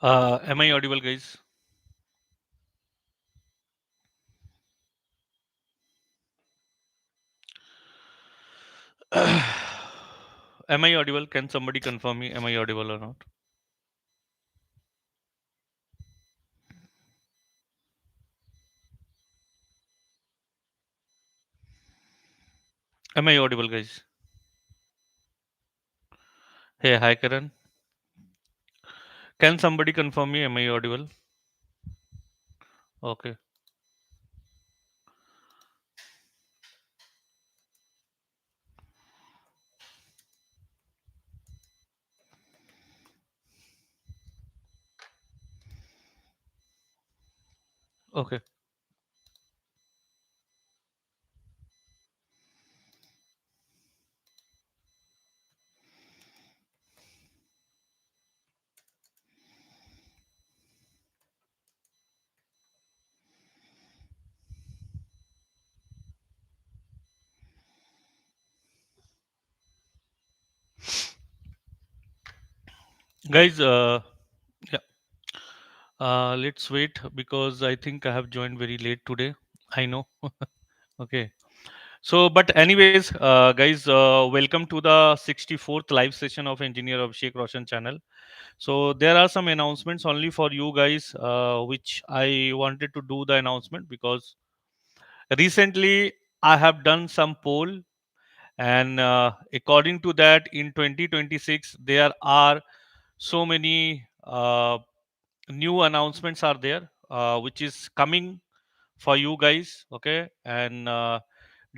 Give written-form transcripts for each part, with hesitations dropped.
Am I audible, guys? Am I audible? Can somebody confirm me? Am I audible or not? Am I audible, guys? Hey, hi, Karan. Can somebody confirm me? Am I audible? Okay, okay, guys. Yeah. Let's wait because I think I have joined very late today. I know. Okay. So, but anyways, guys, welcome to the 64th live session of Engineer Abhishek Roshan channel. So there are some announcements only for you guys, which I wanted to do the announcement because recently I have done some poll, and according to that, in 2026 there are so many new announcements are there, which is coming for you guys. Okay, and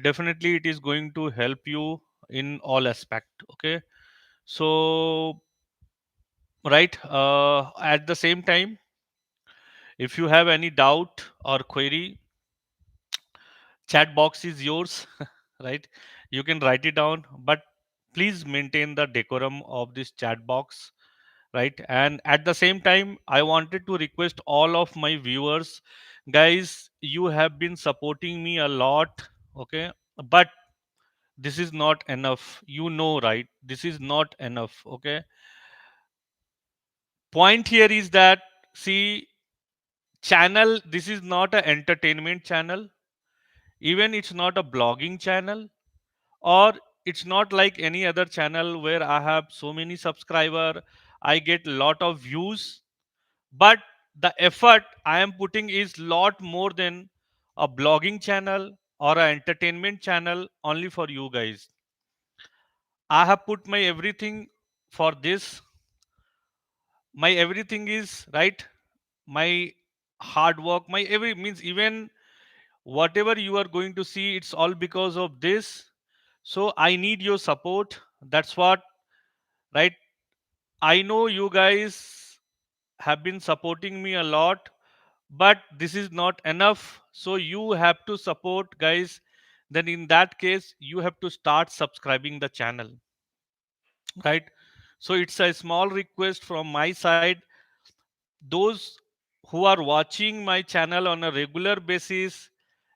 definitely it is going to help you in all aspect. Okay, so right, at the same time, if you have any doubt or query, chat box is yours. Right, you can write it down, but please maintain the decorum of this chat box. Right, and at the same time I wanted to request all of my viewers, guys, you have been supporting me a lot. Okay, but this is not enough, right? This is not enough. Okay, point here is that, see, channel, this is not an entertainment channel, even it's not a blogging channel, or it's not like any other channel where I have so many subscriber, I get lot of views, but the effort I am putting is lot more than a blogging channel or an entertainment channel only for you guys. I have put my everything for this. My everything is right, my hard work, my every means, even whatever you are going to see, it's all because of this. So I need your support. That's what, right? I know you guys have been supporting me a lot, but this is not enough. So you have to support, guys. Then in that case, you have to start subscribing the channel, right? So it's a small request from my side. Those who are watching my channel on a regular basis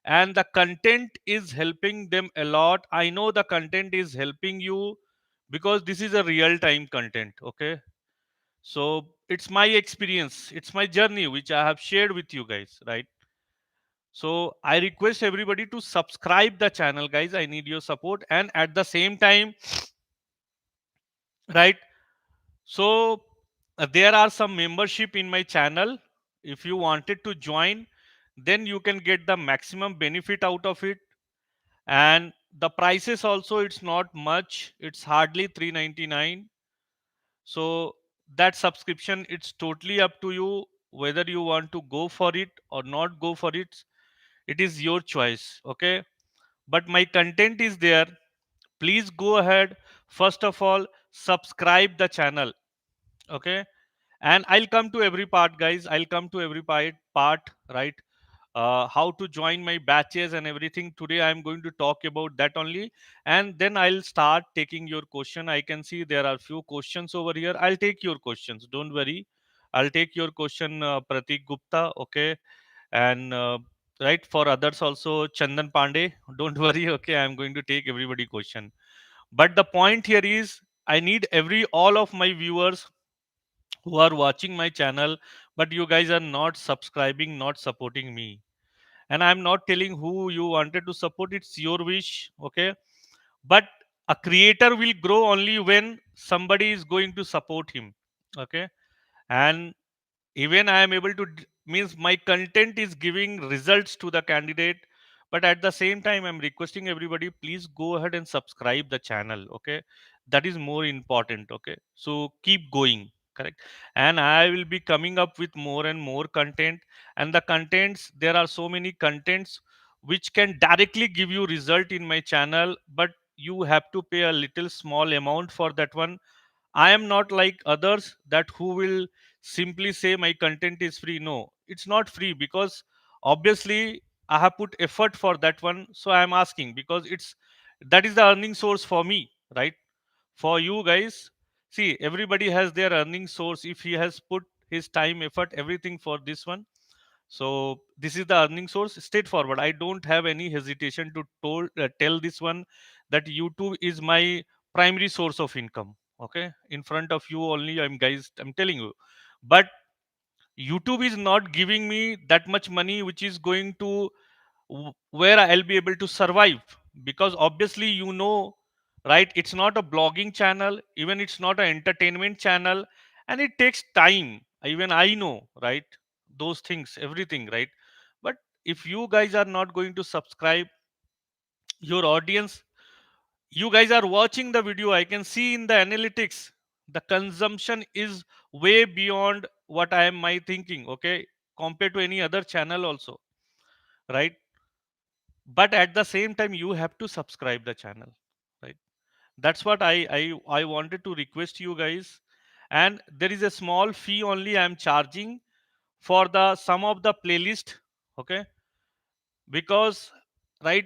and the content is helping them a lot, I know the content is helping you because this is a real time content. Okay, so it's my experience, it's my journey which I have shared with you guys, right? So I request everybody to subscribe the channel, guys. I need your support, and at the same time, right, so there are some membership in my channel. If you wanted to join, then you can get the maximum benefit out of it. And the prices also, it's not much, it's hardly 399. So that subscription, it's totally up to you whether you want to go for it or not go for it. It is your choice. Okay, but my content is there. Please go ahead, first of all subscribe the channel. Okay, and I'll come to every part, guys. I'll come to every part, right? How to join my batches and everything, today I'm going to talk about that only, and then I'll start taking your question. I can see there are few questions over here. I'll take your questions, don't worry. I'll take your question, Pratik Gupta. Okay, and right, for others also, Chandan Pandey, don't worry. Okay, I'm going to take everybody question. But the point here is, I need every all of my viewers who are watching my channel, but you guys are not subscribing, not supporting me. And I'm not telling who you wanted to support, it's your wish, okay? But a creator will grow only when somebody is going to support him, okay? And even I am able to means my content is giving results to the candidate, but at the same time I'm requesting everybody, please go ahead and subscribe the channel, okay? That is more important, okay? So keep going, correct? And I will be coming up with more and more content. And the contents, there are so many contents which can directly give you result in my channel, but you have to pay a little small amount for that one. I am not like others that who will simply say my content is free. No, it's not free, because obviously I have put effort for that one. So I am asking, because it's that is the earning source for me, right? For you guys, see, everybody has their earning source. If he has put his time, effort, everything for this one, so this is the earning source, straightforward. I don't have any hesitation to tell this one that YouTube is my primary source of income, okay? In front of you only, I'm telling you. But YouTube is not giving me that much money which is going to where I'll be able to survive. Because obviously, right? It's not a blogging channel, even it's not an entertainment channel, and it takes time. Even I know, right? Those things, everything, right? But if you guys are not going to subscribe, your audience, you guys are watching the video, I can see in the analytics, the consumption is way beyond what I am my thinking, okay? Compared to any other channel also, right? But at the same time you have to subscribe the channel, right? That's what I wanted to request you guys. And there is a small fee only I'm charging for the some of the playlist, okay? Because, right,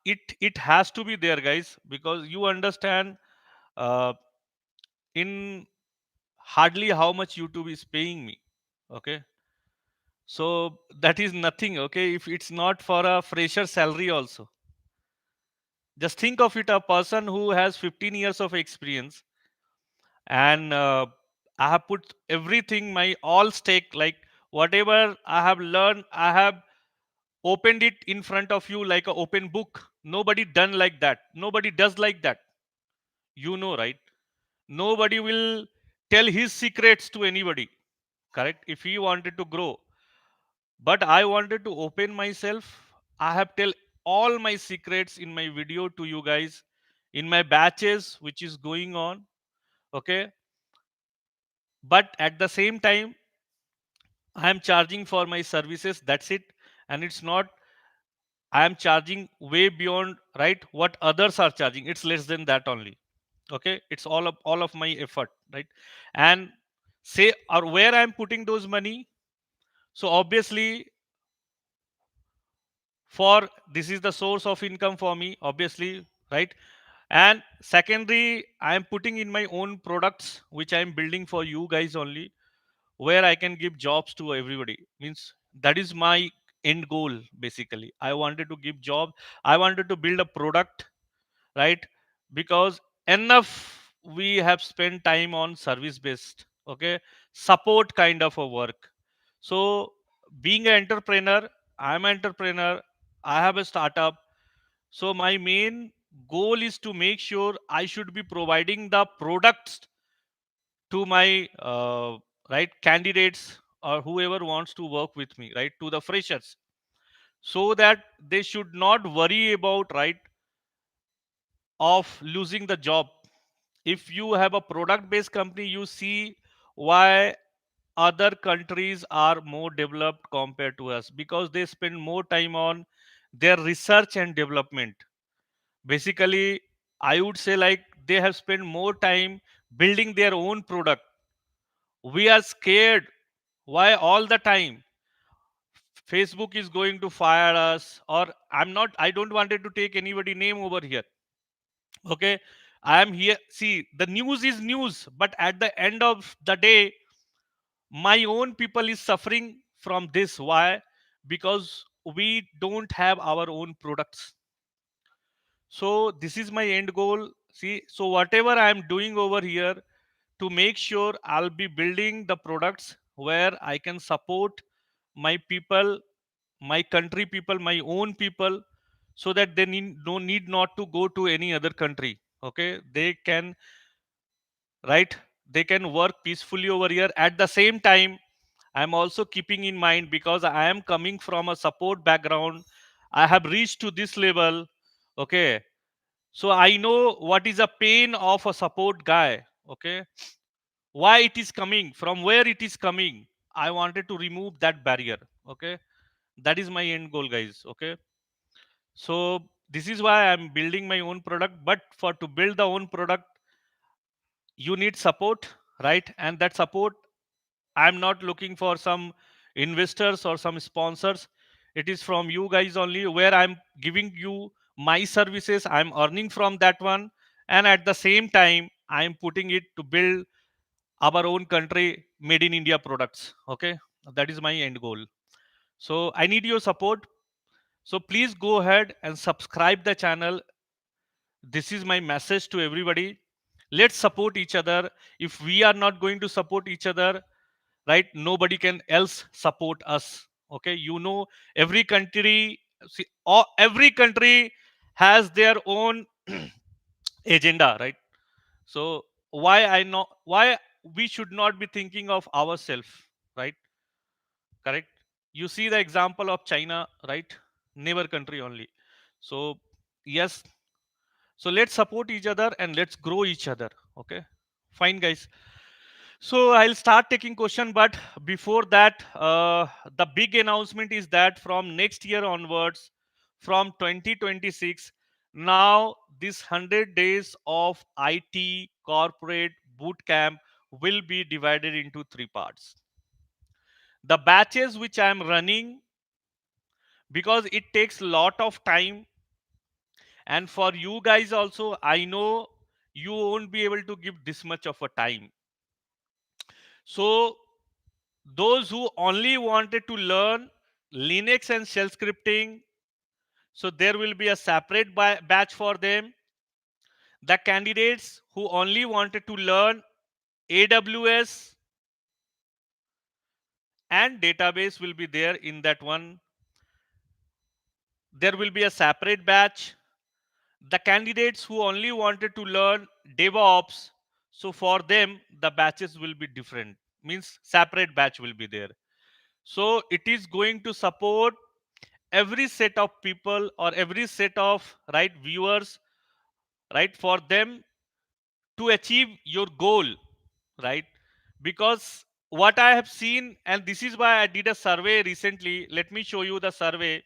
it has to be there, guys, because you understand, uh, in hardly how much YouTube is paying me, okay? So that is nothing, okay? If it's not for a fresher salary also, just think of it, a person who has 15 years of experience, and I have put everything, my all stake, like whatever I have learned, I have opened it in front of you like an open book. Nobody done like that, nobody does like that, right? Nobody will tell his secrets to anybody, correct? If he wanted to grow, but I wanted to open myself. I have tell all my secrets in my video to you guys, in my batches which is going on, okay? But at the same time, I am charging for my services, that's it. And it's not, I am charging way beyond, right, what others are charging. It's less than that only, okay? It's all of my effort, right? And say, or where I am putting those money, so obviously, for this is the source of income for me, obviously, right? And secondary, I am putting in my own products which I am building for you guys only, where I can give jobs to everybody. Means that is my end goal basically. I wanted to give job. I wanted to build a product, right? Because enough we have spent time on service based, okay, support kind of a work. So being an entrepreneur, I'm an entrepreneur. I have a startup. So my main goal is to make sure I should be providing the products to my right candidates, or whoever wants to work with me, right, to the freshers, so that they should not worry about, right, of losing the job. If you have a product based company, you see why other countries are more developed compared to us, because they spend more time on their research and development. Basically, I would say, like, they have spent more time building their own product. We are scared. Why all the time Facebook is going to fire us? Or I don't wanted to take anybody name over here, okay? I am here, see, the news is news, but at the end of the day, my own people is suffering from this. Why? Because we don't have our own products. So this is my end goal. See, so whatever I am doing over here, to make sure I'll be building the products where I can support my people, my country people, my own people, so that they need not to go to any other country. Okay, they can, right, they can work peacefully over here. At the same time, I'm also keeping in mind, because I am coming from a support background, I have reached to this level. Okay, so I know what is a pain of a support guy. Okay, why it is coming, from where it is coming. I wanted to remove that barrier. Okay, that is my end goal, guys. Okay, so this is why I'm building my own product. But for to build the own product, you need support, right? And that support, I'm not looking for some investors or some sponsors. It is from you guys only, where I'm giving you my services, I'm earning from that one, and at the same time I'm putting it to build our own country made in India products. Okay, that is my end goal. So I need your support. So please go ahead and subscribe the channel. This is my message to everybody. Let's support each other. If we are not going to support each other, right, nobody can else support us. Okay, you know, every country, see, every country has their own agenda, right? So why I know why we should not be thinking of ourselves, right? Correct. You see the example of China, right? Neighbor country only. So yes, so let's support each other and let's grow each other. Okay, fine, guys. So I'll start taking question, but before that, the big announcement is that from next year onwards, from 2026, now this 100 days of IT corporate boot camp will be divided into three parts. The batches which I am running, because it takes lot of time, and for you guys also, I know you won't be able to give this much of a time. So those who only wanted to learn Linux and shell scripting, so there will be a separate batch for them. The candidates who only wanted to learn AWS and database will be there in that one. There will be a separate batch. The candidates who only wanted to learn DevOps, so for them the batches will be different, means separate batch will be there. So it is going to support every set of people, or every set of, right, viewers, right, for them to achieve your goal, right? Because what I have seen, and this is why I did a survey recently, let me show you the survey,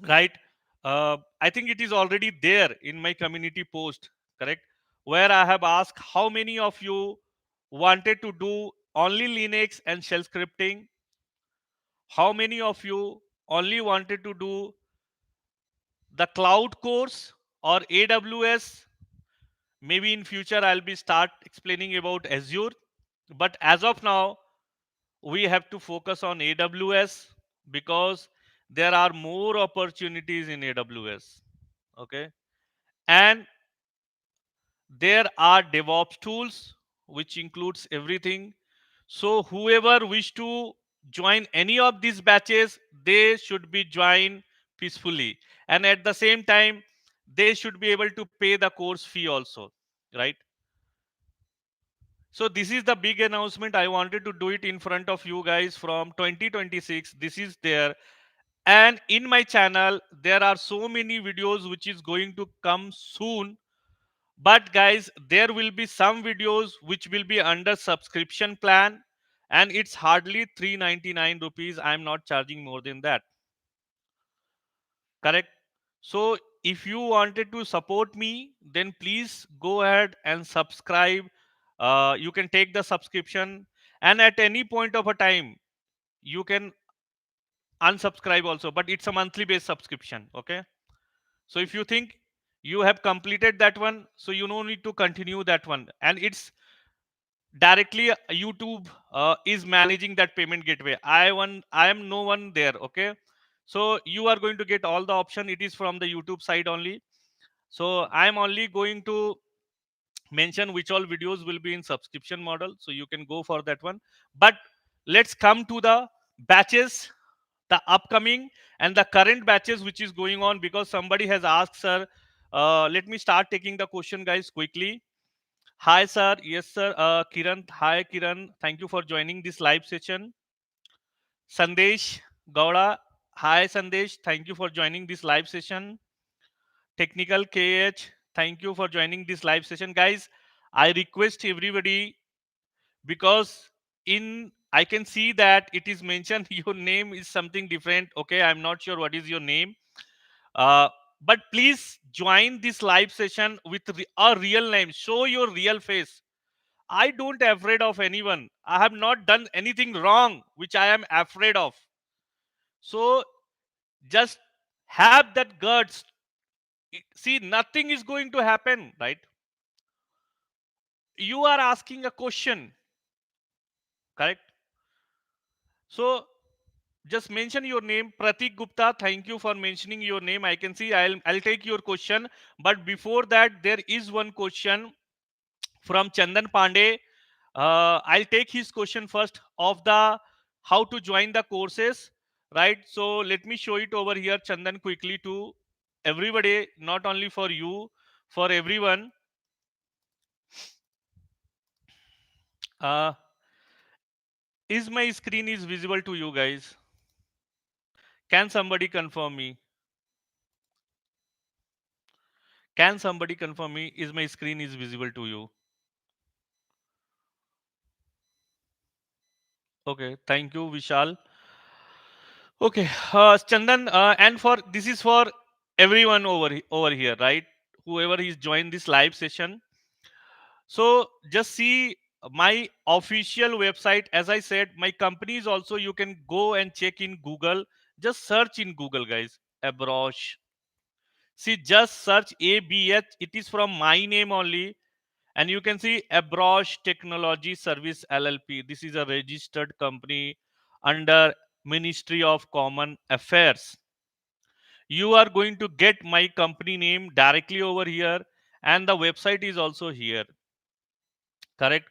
right? I think it is already there in my community post, correct, where I have asked how many of you wanted to do only Linux and shell scripting, how many of you only wanted to do the cloud course or AWS. Maybe in future I'll be start explaining about Azure, but as of now we have to focus on AWS, because there are more opportunities in AWS. Okay, and there are DevOps tools which includes everything. So whoever wish to join any of these batches, they should be joined peacefully, and at the same time they should be able to pay the course fee also, right? So this is the big announcement. I wanted to do it in front of you guys. From 2026, this is there. And in my channel there are so many videos which is going to come soon. But guys, there will be some videos which will be under subscription plan, and it's hardly 399 rupees. I'm not charging more than that. Correct? So if you wanted to support me, then please go ahead and subscribe. You can take the subscription, and at any point of a time you can unsubscribe also, but it's a monthly based subscription. Okay, so if you think you have completed that one, so you no need to continue that one, and it's directly YouTube is managing that payment gateway. I am no one there. Okay, so you are going to get all the option. It is from the YouTube side only. So I'm only going to mention which all videos will be in subscription model, so you can go for that one. But let's come to the batches, the upcoming and the current batches which is going on, because somebody has asked, sir. Let me start taking the question, guys, quickly. Hi, sir. Yes, sir. Kiran. Hi, Kiran. Thank you for joining this live session. Sandesh Gowda. Hi, Sandesh. Thank you for joining this live session. Technical KH. Thank you for joining this live session, guys. I request everybody, because in I can see that it is mentioned your name is something different. Okay, I'm not sure what is your name. Uh, but please join this live session with a real name. Show your real face. I don't afraid of anyone. I have not done anything wrong which I am afraid of. So just have that guts. See, nothing is going to happen, right? You are asking a question, correct? So just mention your name. Pratik Gupta, thank you for mentioning your name. I can see. I'll take your question. But before that, there is one question from Chandan Pandey. I'll take his question first of the how to join the courses, right? So let me show it over here, Chandan, quickly to everybody, not only for you, for everyone. Uh, is my screen is visible to you guys? Can somebody confirm me? Can somebody confirm me? Is my screen is visible to you? Okay, thank you, Vishal. Okay, Chandan, and for this is for everyone over here, right? Whoever is joined this live session. So just see my official website. As I said, my company is also, you can go and check in Google. Just search in Google, guys. Abrosh. See, just search ABH. It is from my name only. And you can see Abrosh Technology Service LLP. This is a registered company under Ministry of Common Affairs. You are going to get my company name directly over here, and the website is also here, correct?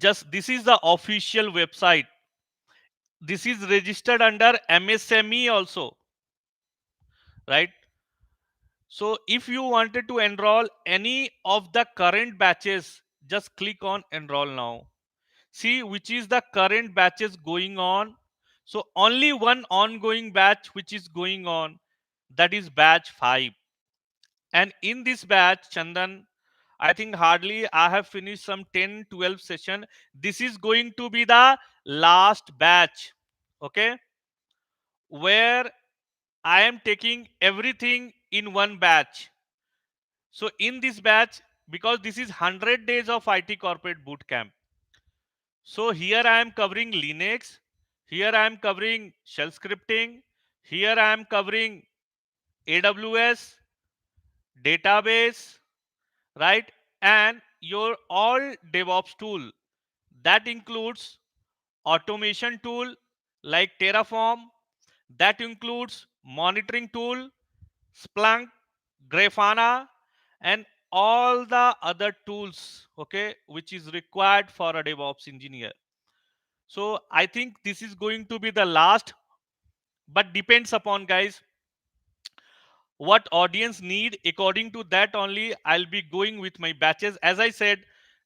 Just this is the official website. This is registered under MSME also, right? So if you wanted to enroll any of the current batches, just click on enroll now. See which is the current batches going on. So only one ongoing batch which is going on, that is batch 5. And in this batch, Chandan, I think hardly I have finished some 10, 12 session. This is going to be the last batch. Okay. Where I am taking everything in one batch. So in this batch, because this is 100 days of IT corporate bootcamp. So here I am covering Linux. Here I am covering shell scripting. Here I am covering AWS, database, right? And your all DevOps tool, that includes automation tool like Terraform, that includes monitoring tool, Splunk, Grafana, and all the other tools, okay, which is required for a DevOps engineer. So I think this is going to be the last, but depends upon, guys, what audience need. According to that only I'll be going with my batches. As I said,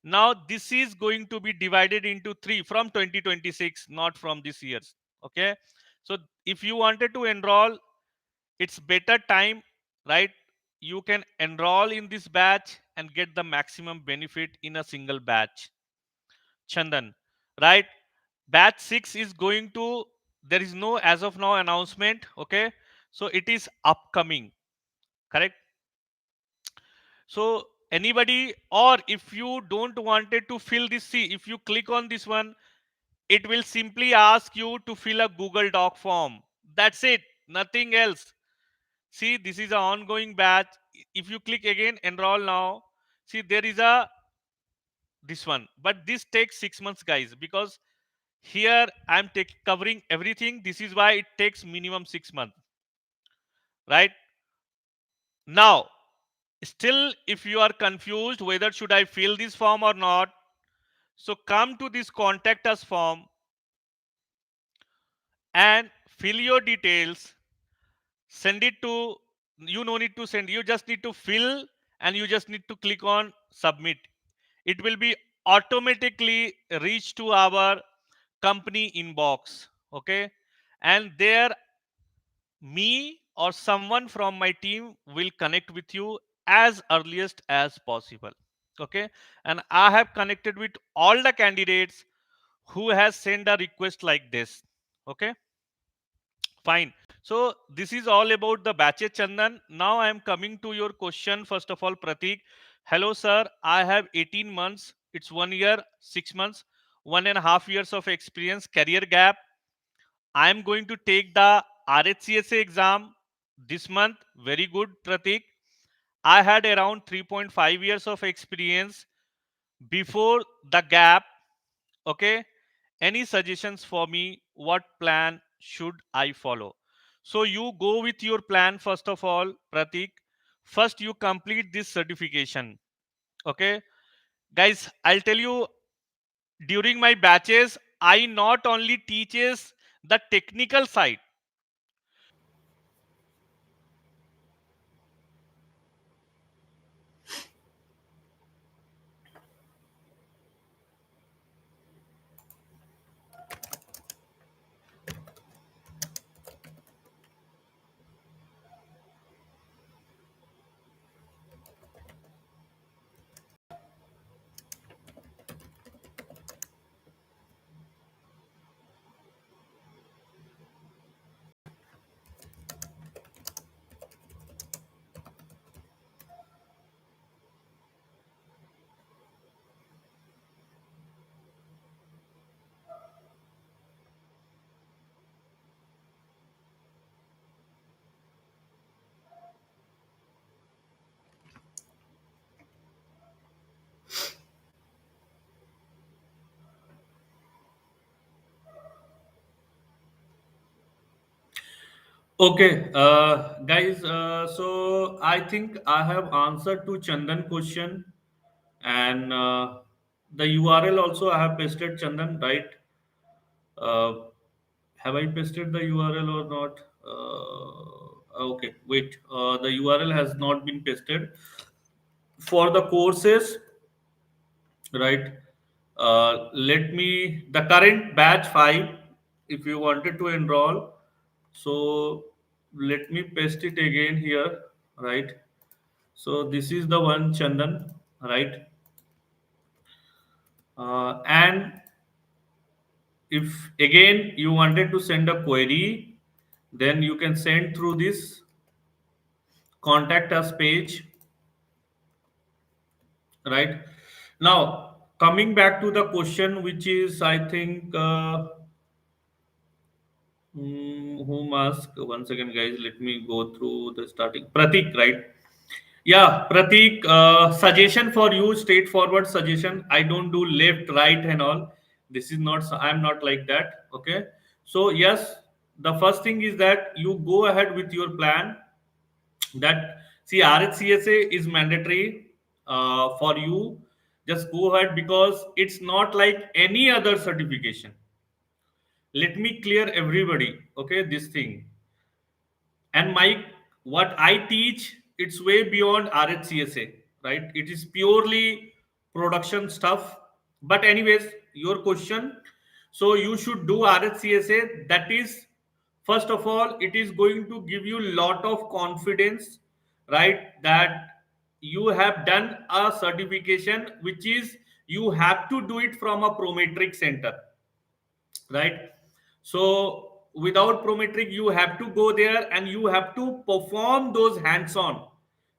now this is going to be divided into 3 from 2026, not from this year's. Okay, so if you wanted to enroll, it's better time, right? You can enroll in this batch and get the maximum benefit in a single batch, Chandan, right? Batch 6 is going to, there is no as of now announcement. Okay, so it is upcoming, correct? So anybody, or if you don't wanted to fill this, see, if you click on this one, it will simply ask you to fill a Google Doc form. That's it, nothing else. See, this is an ongoing batch. If you click again, enroll now, see there is a this one, but this takes 6 months, guys, because here I'm covering everything. This is why it takes minimum 6 months, right? Now Still, if you are confused whether should I fill this form or not, so come to this contact us form and fill your details, send it to, you no need to send, you just need to fill, and you just need to click on submit. It will be automatically reach to our company inbox. Okay, and there me or someone from my team will connect with you as earliest as possible. Okay, and I have connected with all the candidates who has sent a request like this. Okay, fine. So this is all about the batches, Chandan. Now I am coming to your question. First of all, Pratik, hello sir, I have 18 months, it's 1 year 6 months, 1.5 years of experience, career gap. I am going to take the RHCSA exam this month. Very good, Pratik. I had around 3.5 years of experience before the gap. Okay. Any suggestions for me? What plan should I follow? So you go with your plan first of all, Pratik. First, you complete this certification. Okay. Guys, I'll tell you, during my batches, I not only teaches the technical side. Okay, guys. So I think I have answered to Chandan question, and the URL also I have pasted, Chandan, right? Uh, have I pasted the URL or not? Okay, wait. The URL has not been pasted for the courses, right? Let me the current batch 5. If you wanted to enroll, so let me paste it again here, right? So this is the one, Chandan, right? And if again you wanted to send a query, then you can send through this contact us page, right? Now, coming back to the question, which is, I think, whom ask once again, guys, let me go through the starting. Pratik, right? Yeah, Pratik, suggestion for you, straightforward suggestion. I don't do left, right, and all. This is not, I'm not like that. Okay. So, yes, the first thing is that you go ahead with your plan. That, see, RHCSA is mandatory for you. Just go ahead because it's not like any other certification. Let me clear everybody, okay, this thing. And my what I teach, it's way beyond RHCSA, right? It is purely production stuff. But anyways, your question, so you should do RHCSA. That is, first of all, it is going to give you lot of confidence, right? That you have done a certification, which is, you have to do it from a prometric center, right? So without prometric, you have to go there and you have to perform those hands on,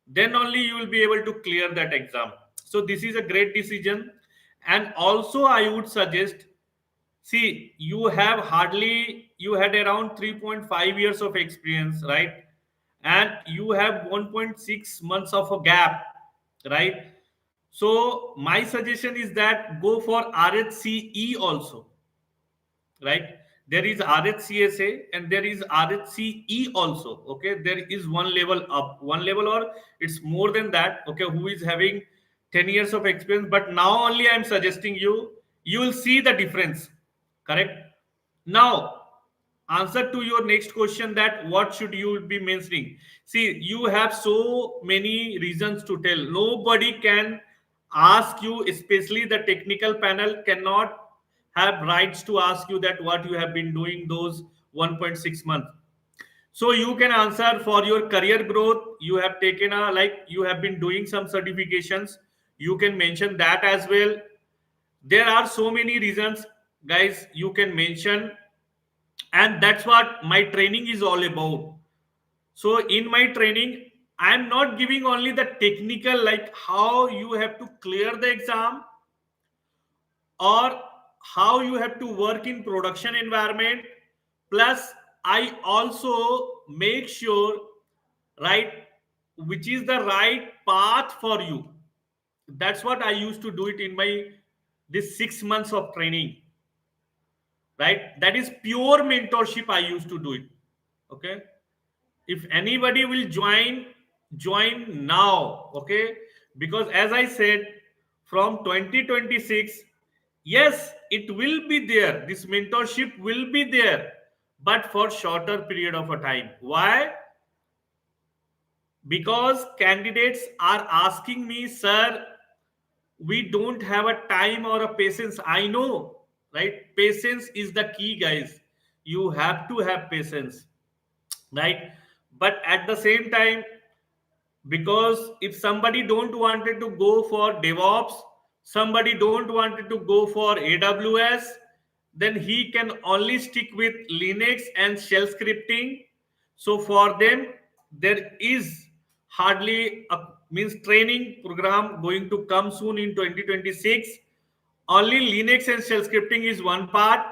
then only you will be able to clear that exam. So this is a great decision. And also I would suggest, see, you had around 3.5 years of experience, right? And you have 1.6 months of a gap, right? So my suggestion is that go for RHCE also, right? there is RHCSA, and there is RHCE also. Okay, there is one level up, one level, or it's more than that. Okay, who is having 10 years of experience, but now only I'm suggesting you, you will see the difference. Correct. Now, answer to your next question, that what should you be mentioning. See, you have so many reasons to tell. Nobody can ask you, especially the technical panel cannot have rights to ask you that what you have been doing those 1.6 months. So you can answer for your career growth, you have taken a, like, you have been doing some certifications, you can mention that as well. There are so many reasons, guys, you can mention. And that's what my training is all about. So in my training, I'm not giving only the technical, like how you have to clear the exam, or how you have to work in production environment. Plus I also make sure, right, which is the right path for you. That's what I used to do it in my this 6 months of training, right? That is pure mentorship I used to do it. Okay, if anybody will join now. Okay, because as I said, from 2026, yes, it will be there, this mentorship will be there, but for shorter period of a time. Why? Because candidates are asking me, sir, we don't have a time or a patience. I know, right? Patience is the key, guys. You have to have patience, right? But at the same time, because if somebody don't wanted to go for DevOps, somebody don't wanted to go for AWS, then he can only stick with Linux and shell scripting. So for them, there is hardly a means training program going to come soon in 2026. Only Linux and shell scripting is one part,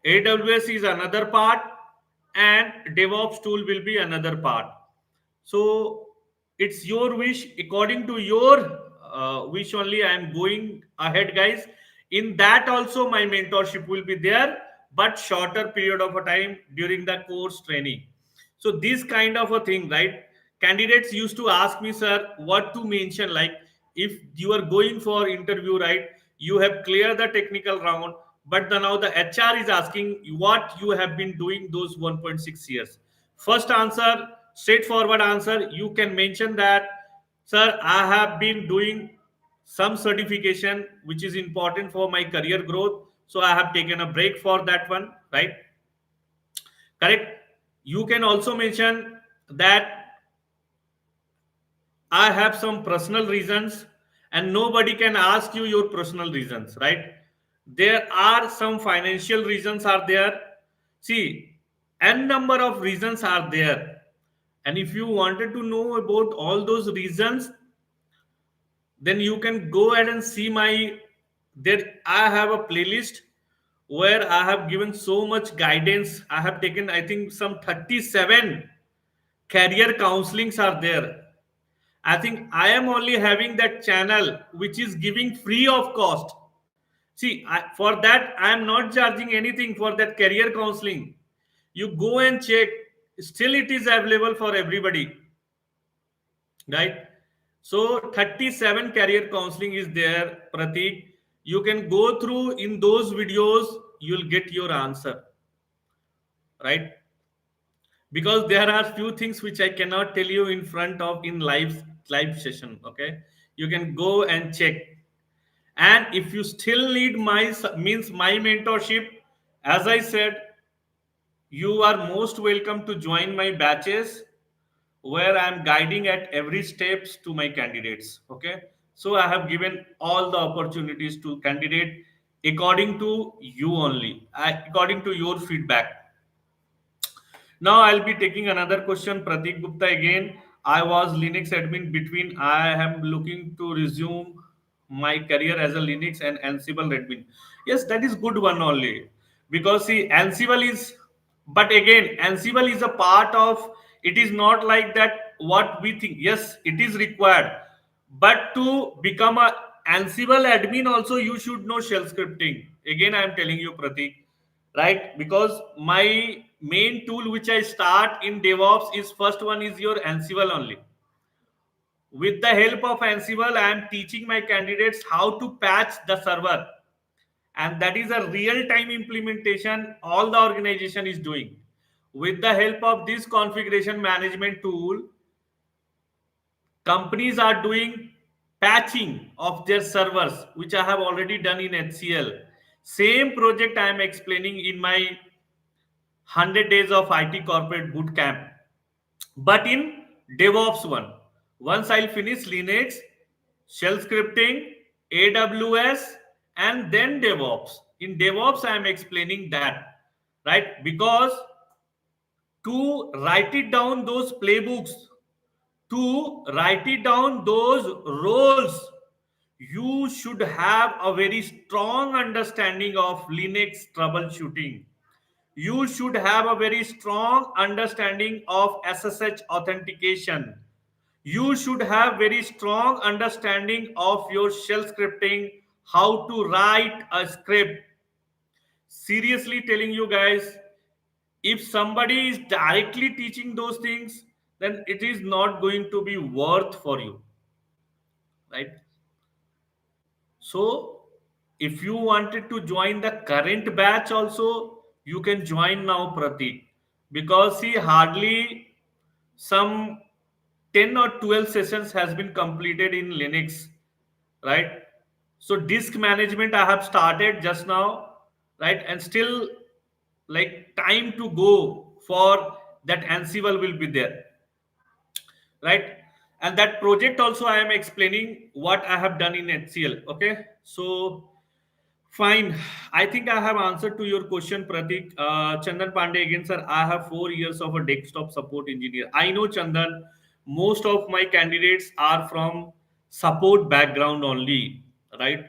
AWS is another part, and DevOps tool will be another part. So it's your wish. According to your wish only, I am going ahead, guys. In that also, my mentorship will be there, but shorter period of a time during the course training. So this kind of a thing, right? Candidates used to ask me, sir, what to mention. Like if you are going for interview, right? You have cleared the technical round, but now the HR is asking what you have been doing those 1.6 years. First answer, straightforward answer, you can mention that, sir, I have been doing some certification which is important for my career growth. So I have taken a break for that one, right? Correct. You can also mention that I have some personal reasons, and nobody can ask you your personal reasons, right? There are some financial reasons are there. See, n number of reasons are there. And if you wanted to know about all those reasons, then you can go ahead and see my, there I have a playlist where I have given so much guidance. I have taken, I think, some 37 career counselings are there. I think I am only having that channel which is giving free of cost. See, for that I am not charging anything for that career counseling. You go and check. Still, it is available for everybody, right? So 37 career counseling is there, Pratik. You can go through in those videos. You'll get your answer, right? Because there are few things which I cannot tell you in front of in live session. Okay, you can go and check. And if you still need my means my mentorship, as I said, you are most welcome to join my batches where I'm guiding at every steps to my candidates. Okay, so I have given all the opportunities to candidate according to you only, according to your feedback. Now I'll be taking another question, Pratik Gupta again. I was Linux admin between. I am looking to resume my career as a Linux and Ansible admin. Yes, that is good one only, because see Ansible is, but again Ansible is a part of. It is not like that. What we think. Yes, it is required, but to become a Ansible admin also you should know shell scripting. Again, I am telling you, Pratik, right? Because my main tool which I start in DevOps is first one is your Ansible only. With the help of Ansible, I am teaching my candidates how to patch the server, and that is a real time implementation all the organization is doing. With the help of this configuration management tool, companies are doing patching of their servers, which I have already done in HCL. Same project I am explaining in my 100 days of IT corporate boot camp, but in DevOps one. Once I'll finish Linux, shell scripting, AWS, and then DevOps. In DevOps, I am explaining that, right? Because to write it down those playbooks, to write it down those roles, you should have a very strong understanding of Linux troubleshooting. You should have a very strong understanding of SSH authentication. You should have very strong understanding of your shell scripting, how to write a script. Seriously telling you guys, if somebody is directly teaching those things, then it is not going to be worth for you, right? So if you wanted to join the current batch also, you can join now, Pratik, because see, hardly some 10 or 12 sessions has been completed in Linux, right? So disk management I have started just now, right? And still like time to go for that Ansible will be there, right? And that project also I am explaining what I have done in HCL. Okay, so fine. I think I have answered to your question, Pratik. Chandan Pandey again, sir. I have 4 years of a desktop support engineer. I know, Chandan, most of my candidates are from support background only, right?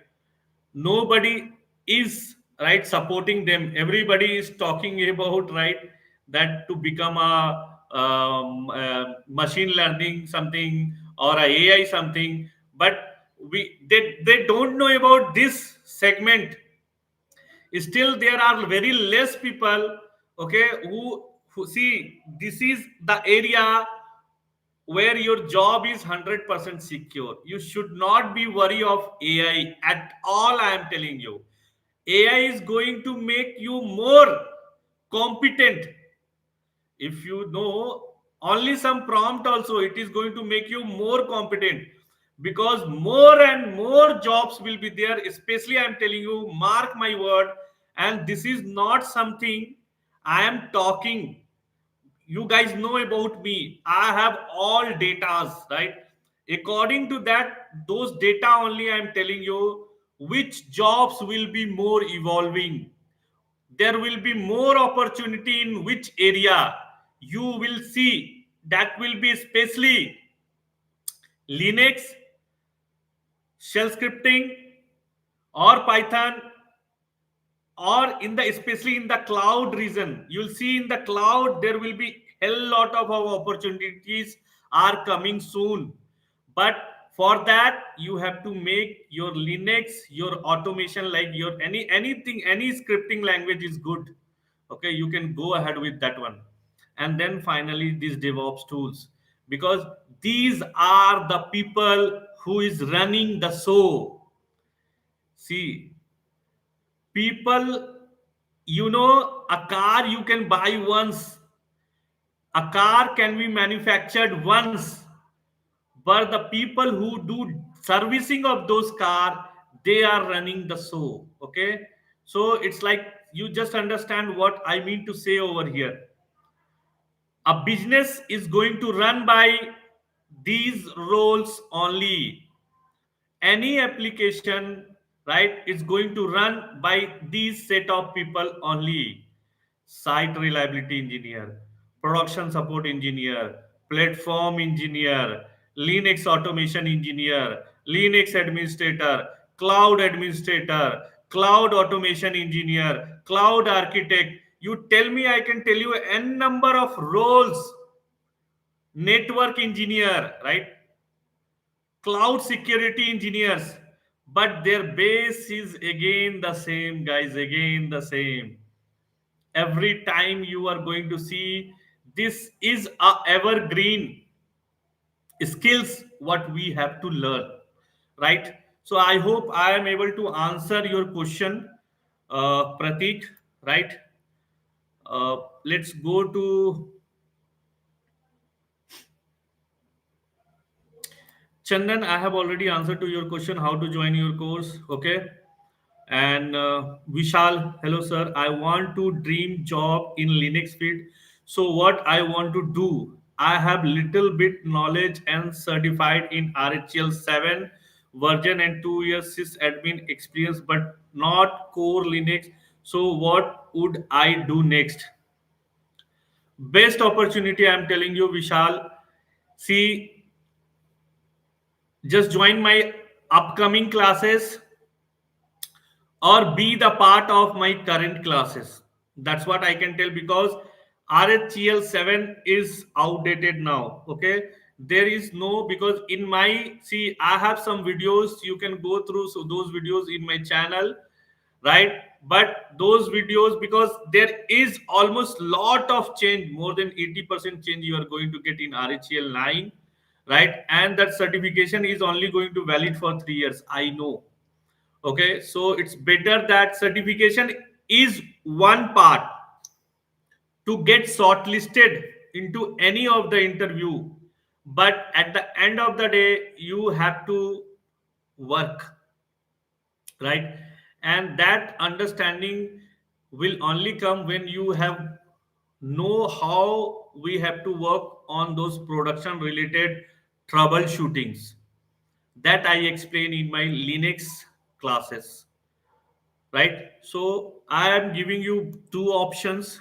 Nobody is right supporting them. Everybody is talking about right that to become a machine learning something or a AI something, but they don't know about this segment. Still there are very less people, okay, who see this is the area where your job is 100% secure. You should not be worried of AI at all. I am telling you, AI is going to make you more competent. If you know only some prompt also, it is going to make you more competent, because more and more jobs will be there. Especially I am telling you, mark my word, and this is not something I am talking. You guys know about me, I have all datas, right? According to that, those data only I am telling you which jobs will be more evolving, there will be more opportunity in which area. You will see that will be especially Linux, shell scripting, or Python, or in the especially in the cloud region. You'll see in the cloud there will be hell lot of our opportunities are coming soon. But for that you have to make your Linux, your automation, like your anything, any scripting language is good. Okay, you can go ahead with that one. And then finally these DevOps tools, because these are the people who is running the show. See, people, you know, a car you can buy once, a car can be manufactured once, but the people who do servicing of those car, they are running the show. Okay, so it's like you just understand what I mean to say over here. A business is going to run by these roles only. Any application, right, is going to run by these set of people only. Site reliability engineer, production support engineer, platform engineer, Linux automation engineer, Linux administrator, cloud administrator, cloud automation engineer, cloud architect. You tell me, I can tell you n number of roles. Network engineer, right? Cloud security engineers, but their base is again the same, guys, again the same. Every time you are going to see, this is a evergreen skills what we have to learn, right? So I hope I am able to answer your question, Pratik, right? Let's go to Chandan. I have already answered to your question how to join your course, okay? And Vishal, hello sir, I want to dream job in Linux field. So what I want to do, I have little bit knowledge and certified in RHL 7 version and 2 years sysadmin experience, but not core Linux. So what would I do next? Best opportunity, I'm telling you, Vishal. See, just join my upcoming classes or be the part of my current classes. That's what I can tell, because RHCL 7 is outdated now. Okay. There is no, because in my, see, I have some videos you can go through. So those videos in my channel, right? But those videos, because there is almost lot of change, more than 80% change you are going to get in RHCL 9, right? And that certification is only going to valid for 3 years. I know. Okay, so it's better that certification is one part to get shortlisted into any of the interview, but at the end of the day you have to work, right? And that understanding will only come when you have know how we have to work on those production related troubleshootings that I explain in my Linux classes, right? So I am giving you two options,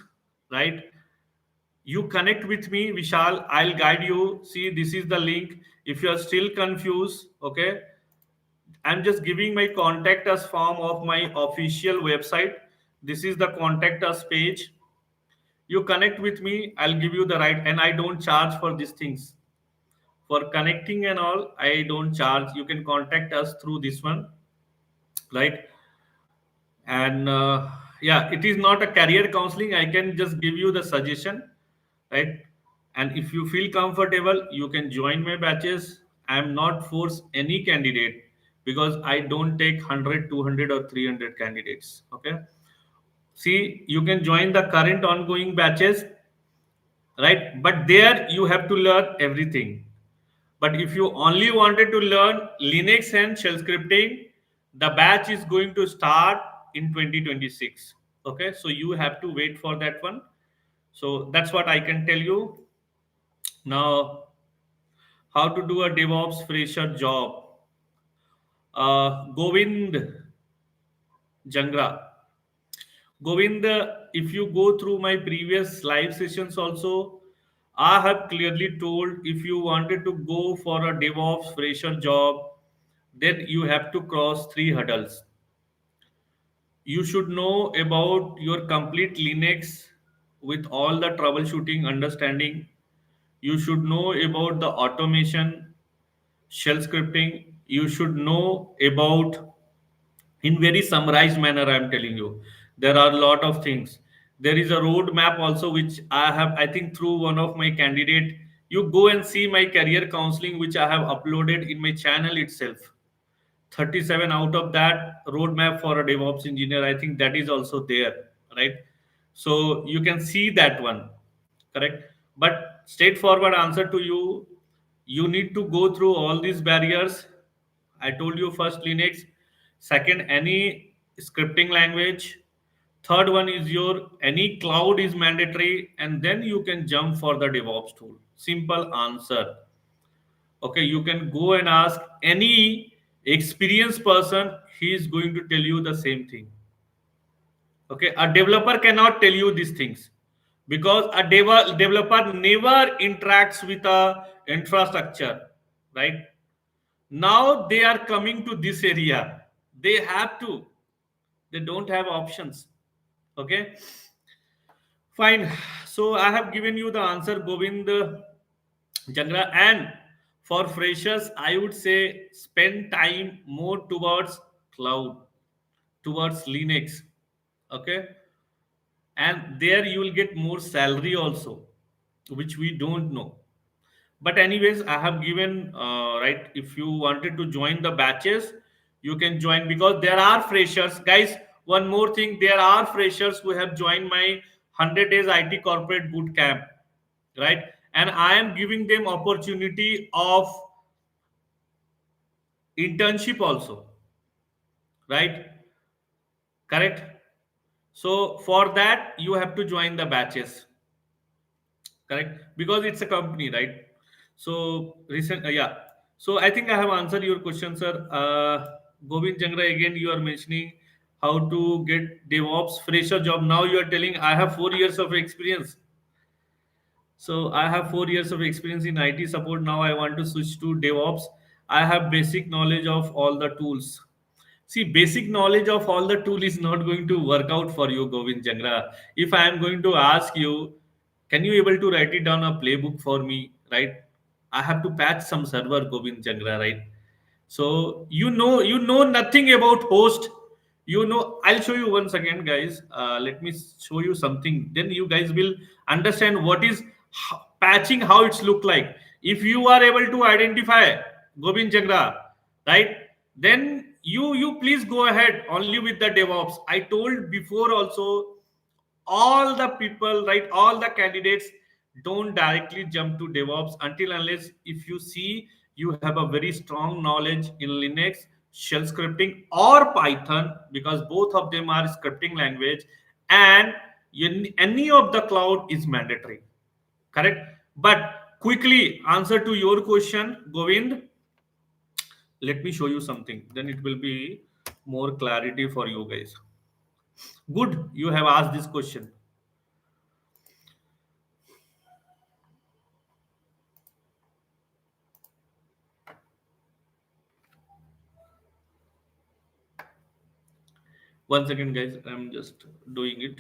right? You connect with me, Vishal, I'll guide you. See, this is the link. If you are still confused, okay, I'm just giving my contact us form of my official website. This is the contact us page. You connect with me, I'll give you the right, and I don't charge for these things. For connecting and all, I don't charge. You can contact us through this one, right? And yeah, it is not a career counseling, I can just give you the suggestion, right? And if you feel comfortable, you can join my batches. I am not force any candidate, because I don't take 100, 200, or 300 candidates, okay? See, you can join the current ongoing batches, right? But there you have to learn everything. But if you only wanted to learn Linux and shell scripting, the batch is going to start in 2026. Okay, so you have to wait for that one. So that's what I can tell you. Now, how to do a DevOps fresher job? Govind Jangra. Govind, if you go through my previous live sessions also, I have clearly told if you wanted to go for a DevOps fresher job, then you have to cross three hurdles. You should know about your complete Linux with all the troubleshooting understanding. You should know about the automation, shell scripting. You should know about, in very summarized manner, I'm telling you, there are a lot of things. There is a roadmap also, which I have, I think, through one of my candidate. You go and see my career counseling, which I have uploaded in my channel itself. 37 out of that roadmap for a DevOps engineer, I think that is also there, right? So you can see that one, correct? But straightforward answer to you, you need to go through all these barriers. I told you, first Linux, second any scripting language, third one is your any cloud is mandatory, and then you can jump for the DevOps tool. Simple answer. Okay, you can go and ask any experienced person, he is going to tell you the same thing. Okay, a developer cannot tell you these things, because a developer never interacts with a infrastructure, right? Now they are coming to this area, they have to, they don't have options. Okay, fine. So I have given you the answer, Govind Jangra. And for freshers, I would say spend time more towards cloud, towards Linux. Okay. and there you will get more salary also, which we don't know. But anyways, I have given, right, if you wanted to join the batches, you can join, because there are freshers, guys. One more thing, there are freshers who have joined my 100 days IT corporate boot camp, right? And I am giving them opportunity of internship also, right? Correct. So for that you have to join the batches, correct, because it's a company, right? So recent, yeah. So I think I have answered your question, sir. Govind Jangra, again you are mentioning how to get DevOps fresher job. Now you are telling I have 4 years of experience. So I have 4 years of experience in IT support. Now I want to switch to DevOps. I have basic knowledge of all the tools. See, basic knowledge of all the tool is not going to work out for you, Govind Jangra. If I am going to ask you, can you able to write it down a playbook for me, right? I have to patch some server, Govind Jangra, right? So you know nothing about host. I'll show you once again, guys. Let me show you something. Then you guys will understand what is patching, how it's look like. If you are able to identify Govind Jangra, right? Then you please go ahead only with the DevOps. I told before also, all the people, right, all the candidates, don't directly jump to DevOps until unless if you see you have a very strong knowledge in Linux, shell scripting, or Python, because both of them are scripting language, and any of the cloud is mandatory, correct? But quickly answer to your question, Govind, let me show you something, then it will be more clarity for you guys. Good, you have asked this question. Once again, guys, I'm just doing it.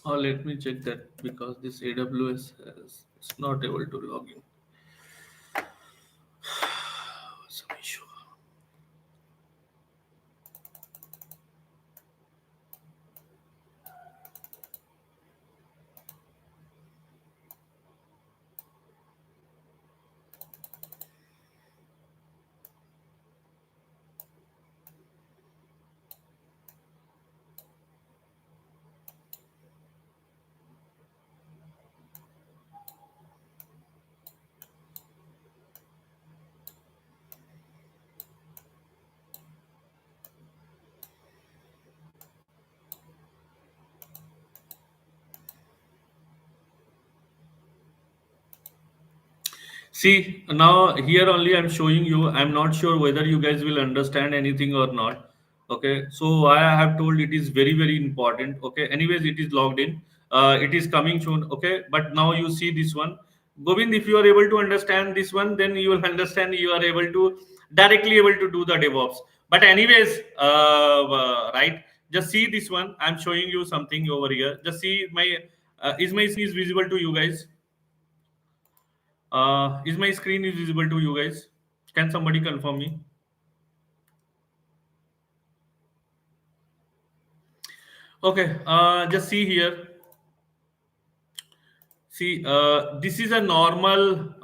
Oh, let me check that, because this AWS is not able to log in. Some issue. See, now here only I'm showing you. I'm not sure whether you guys will understand anything or not. Okay, so why I have told it is very, very important. Okay, anyways, it is logged in. It is coming soon. Okay, but now you see this one. Govind, if you are able to understand this one, then you will understand you are able to directly able to do the DevOps. But anyways, right, just see this one. I'm showing you something over here. Just see my, is my screen is visible to you guys? Is my screen is visible to you guys? Can somebody confirm me? Okay, just see here. See, this is a normal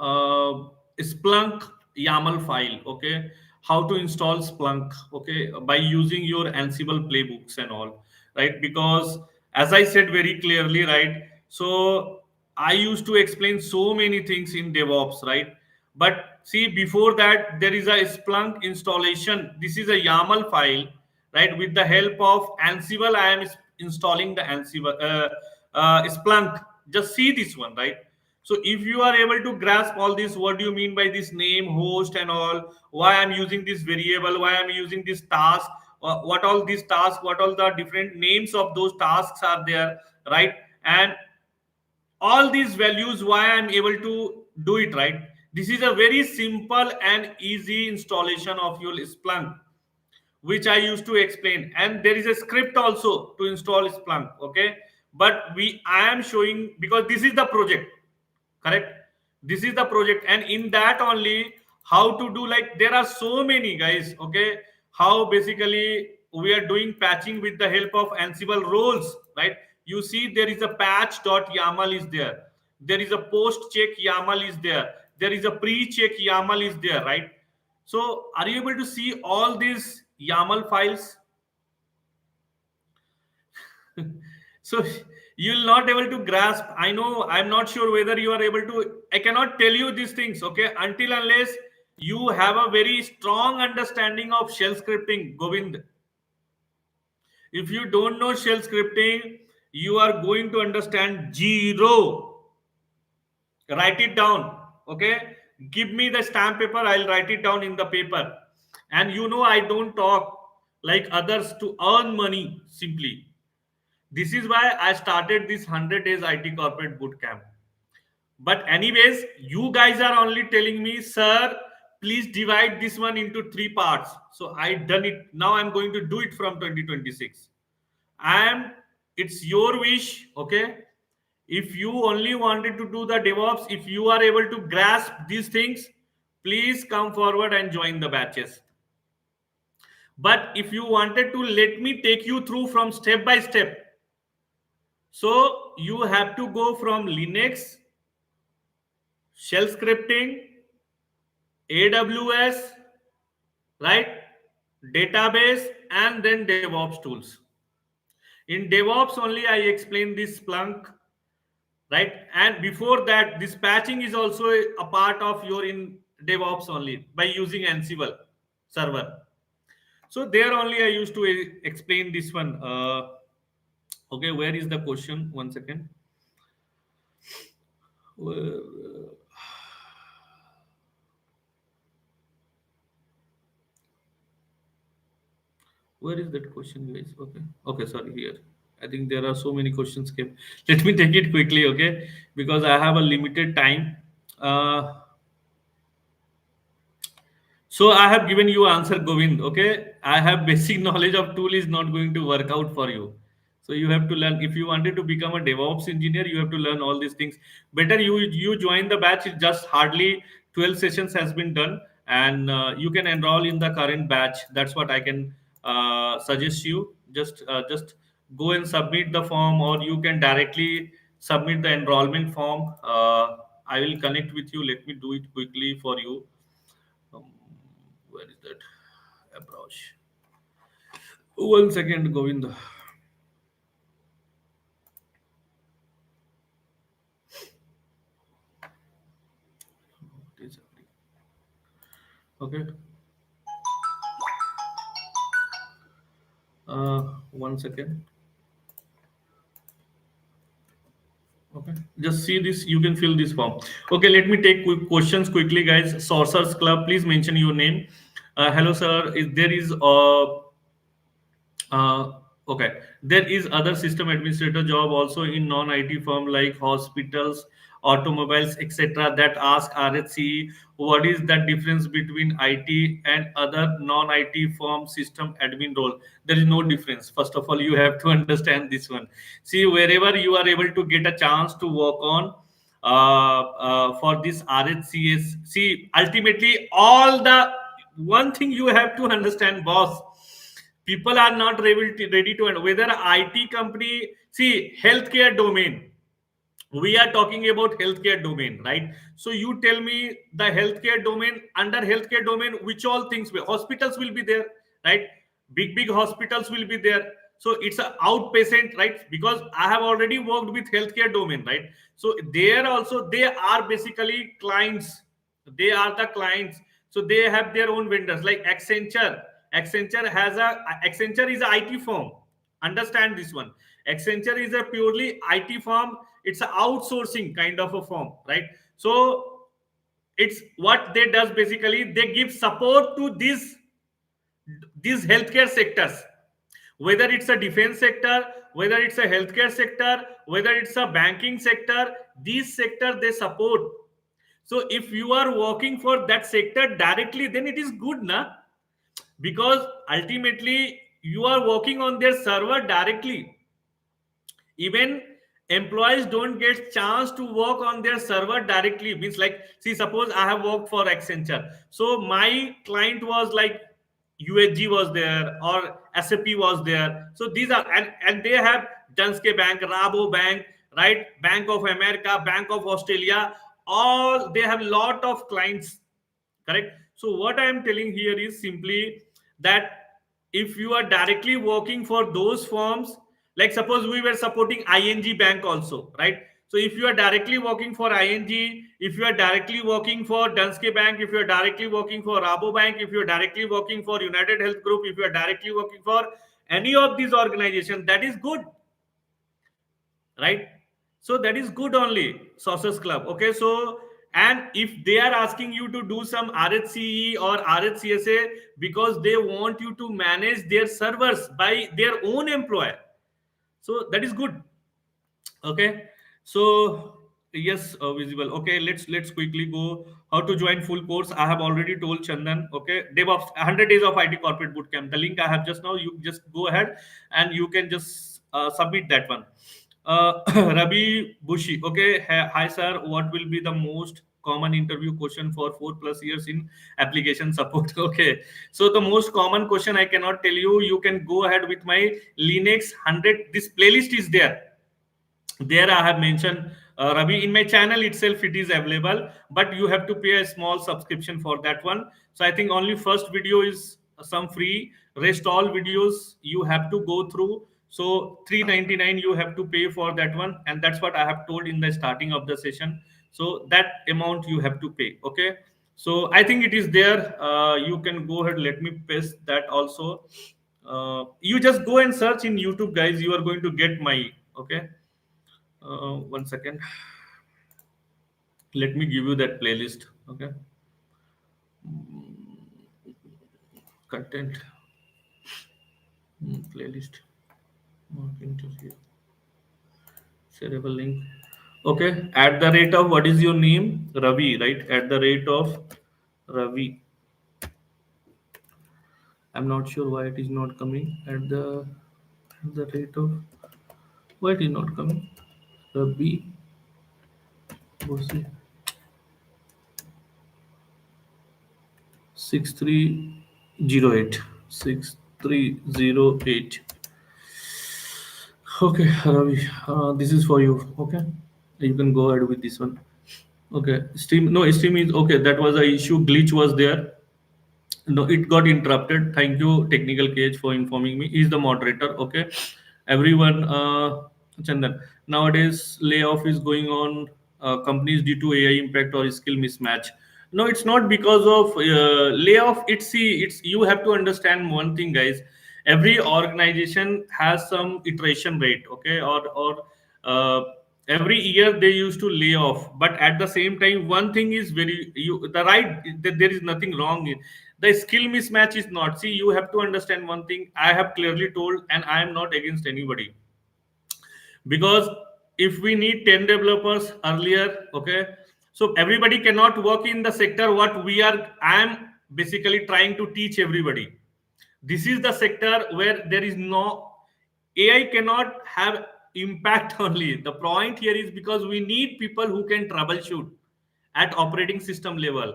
Splunk YAML file. Okay, how to install Splunk? Okay, by using your Ansible playbooks and all, right? Because as I said very clearly, right? So I used to explain so many things in DevOps, right? But see, before that, there is a Splunk installation. This is a YAML file, right? With the help of Ansible, I am installing the Ansible Splunk. Just see this one, right? So if you are able to grasp all this, what do you mean by this name, host, and all? Why I'm using this variable? Why I'm using this task? What all these tasks? What all the different names of those tasks are there, right? And all these values, why I'm able to do it, right? This is a very simple and easy installation of your Splunk, which I used to explain, and there is a script also to install Splunk, okay? But we I am showing because this is the project, correct? This is the project, and in that only how to do, like there are so many guys, okay? How basically we are doing patching with the help of Ansible roles, right? You see there is a patch.yaml is there, there is a post check YAML is there, there is a pre-check YAML is there, right? So are you able to see all these YAML files? So you'll not able to grasp. I know, I'm not sure whether you are able to. I cannot tell you these things, okay, until unless you have a very strong understanding of shell scripting, Govind. If you don't know shell scripting, you are going to understand zero. Write it down, okay? Give me the stamp paper, I'll write it down in the paper. And you know, I don't talk like others to earn money simply. This is why I started this 100 days IT corporate boot camp. But anyways, you guys are only telling me, sir, please divide this one into three parts. So I done it. Now I'm going to do it from 2026. I am. It's your wish, okay? If you only wanted to do the DevOps, if you are able to grasp these things, please come forward and join the batches. But if you wanted to let me take you through from step by step, so you have to go from Linux, shell scripting, AWS, right? Database, and then DevOps tools. In DevOps only, I explained this Splunk, right? And before that, this patching is also a part of your in DevOps only by using Ansible server. So there only I used to explain this one. Okay, where is the question? One second. Where is that question, guys? Okay, okay, sorry, here. I think there are so many questions came. Let me take it quickly, okay, because I have a limited time. uh, so I have given you answer, Govind, okay? I have basic knowledge of tool is not going to work out for you. So you have to learn. If you wanted to become a DevOps engineer, you have to learn all these things. Better you join the batch. It just hardly 12 sessions has been done, and you can enroll in the current batch. That's what I can suggest you. Just go and submit the form, or you can directly submit the enrollment form. I will connect with you. Let me do it quickly for you. um, where is that approach? One second, Govinda. Okay. 1 second. Okay. Just see this. You can fill this form. Okay. Let me take quick questions quickly, guys. Sorcerers Club. Please mention your name. Hello, sir. Is there is Uh, okay. There is other system administrator job also in non-IT firm like hospitals, automobiles, etc. that ask RHC what is the difference between IT and other non-IT firm system admin role. There is no difference. First of all, you have to understand this one. See, wherever you are able to get a chance to work on for this RHCS, see, ultimately all the one thing you have to understand, boss, people are not ready to, and whether IT company, see, healthcare domain, we are talking about healthcare domain, right? So you tell me the healthcare domain, under healthcare domain, which all things will, hospitals will be there, right? Big hospitals will be there. So it's a outpatient, right? Because I have already worked with healthcare domain, right? So there also they are basically clients. They are the clients. So they have their own vendors like Accenture. Accenture is a IT firm. Understand this one. Accenture is a purely IT firm. It's a outsourcing kind of a firm, right? So it's what they does basically, they give support to these healthcare sectors, whether it's a defense sector, whether it's a healthcare sector, whether it's a banking sector. These sector they support. So if you are working for that sector directly, then it is good na, because ultimately you are working on their server directly. Even employees don't get chance to work on their server directly. Means like, see, suppose I have worked for Accenture, so my client was like UHG was there or SAP was there. So these are, and they have Danske Bank, Rabo Bank, right, Bank of America, Bank of Australia, all they have lot of clients, correct? So what I am telling here is simply that if you are directly working for those firms, like suppose we were supporting ING Bank also, right? So if you are directly working for ING, if you are directly working for Danske Bank, if you are directly working for Rabo Bank, if you are directly working for United Health Group, if you are directly working for any of these organizations, that is good, right? So that is good only, sauces club. Okay, so and if they are asking you to do some RHCE or RHCSA because they want you to manage their servers by their own employer, so that is good. Okay, so yes, visible. Okay, let's quickly go how to join full course. I have already told Chandan. Okay, DevOps 100 days of IT corporate bootcamp, the link I have just now. You just go ahead and you can just submit that one. Rabi Bushi. Okay, hi sir, what will be the most common interview question for 4+ years in application support? Okay, so the most common question I cannot tell you. You can go ahead with my Linux 100. This playlist is there. There I have mentioned, Ravi, in my channel itself it is available, but you have to pay a small subscription for that one. So I think only first video is some free, rest all videos you have to go through. So 399 you have to pay for that one, and that's what I have told in the starting of the session. So that amount you have to pay. Okay, so I think it is there. You can go ahead, let me paste that also. You just go and search in YouTube, guys. You are going to get my, okay. 1 second. Let me give you that playlist. Okay. Content. Playlist. Marketing to here. Shareable link. Okay. At the rate of, what is your name? Ravi, right? At the rate of Ravi. I'm not sure why it is not coming. At the rate of, why it is not coming? Ravi. What's it? 6308. 6308. Okay, Ravi, this is for you. Okay, you can go ahead with this one. Okay, stream. No, stream is okay. That was a issue. Glitch was there. No, it got interrupted. Thank you, technical cage, for informing me. He's the moderator. Okay, everyone. Chandan. Nowadays, layoff is going on. Companies due to AI impact or skill mismatch. No, it's not because of layoff. It's you have to understand one thing, guys. Every organization has some iteration rate. Okay, or every year they used to lay off, but at the same time one thing is very, you the right, that there is nothing wrong in the skill mismatch is not. See, you have to understand one thing. I have clearly told, and I am not against anybody, because if we need 10 developers earlier, okay, so everybody cannot work in the sector what we are. I am basically trying to teach everybody. This is the sector where there is no AI cannot have impact only. The point here is because we need people who can troubleshoot at operating system level,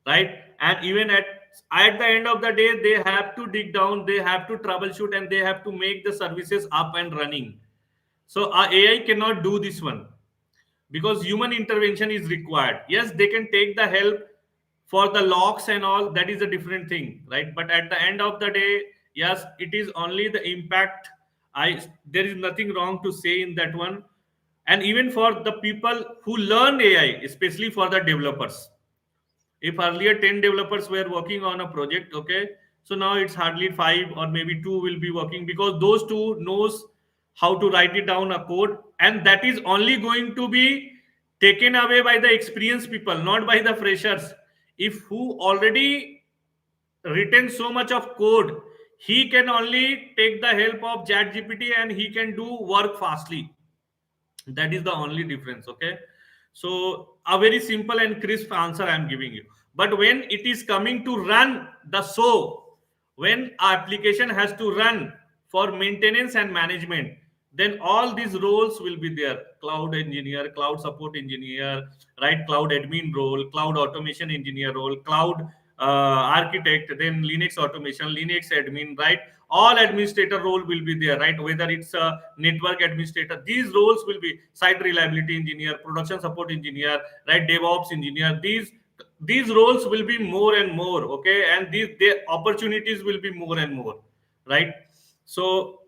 right? And even at the end of the day, they have to dig down, they have to troubleshoot, and they have to make the services up and running. So our AI cannot do this one, because human intervention is required. Yes, they can take the help for the locks and all, that is a different thing, right? But at the end of the day, yes, it is only the impact I There is nothing wrong to say in that one. And even for the people who learn AI, especially for the developers, if earlier 10 developers were working on a project, okay, so now it's hardly 5 or maybe 2 will be working, because those two knows how to write it down a code, and that is only going to be taken away by the experienced people, not by the freshers. If who already written so much of code, he can only take the help of chat gpt and he can do work fastly. That is the only difference. Okay, so a very simple and crisp answer I am giving you. But when it is coming to run the show, when our application has to run for maintenance and management, then all these roles will be there: cloud engineer, cloud support engineer, right, cloud admin role, cloud automation engineer role, cloud architect, then linux automation, linux admin, right, all administrator role will be there, right, whether it's a network administrator, these roles will be site reliability engineer, production support engineer, right, devops engineer. These roles will be more and more. Okay, and these the opportunities will be more and more, right? So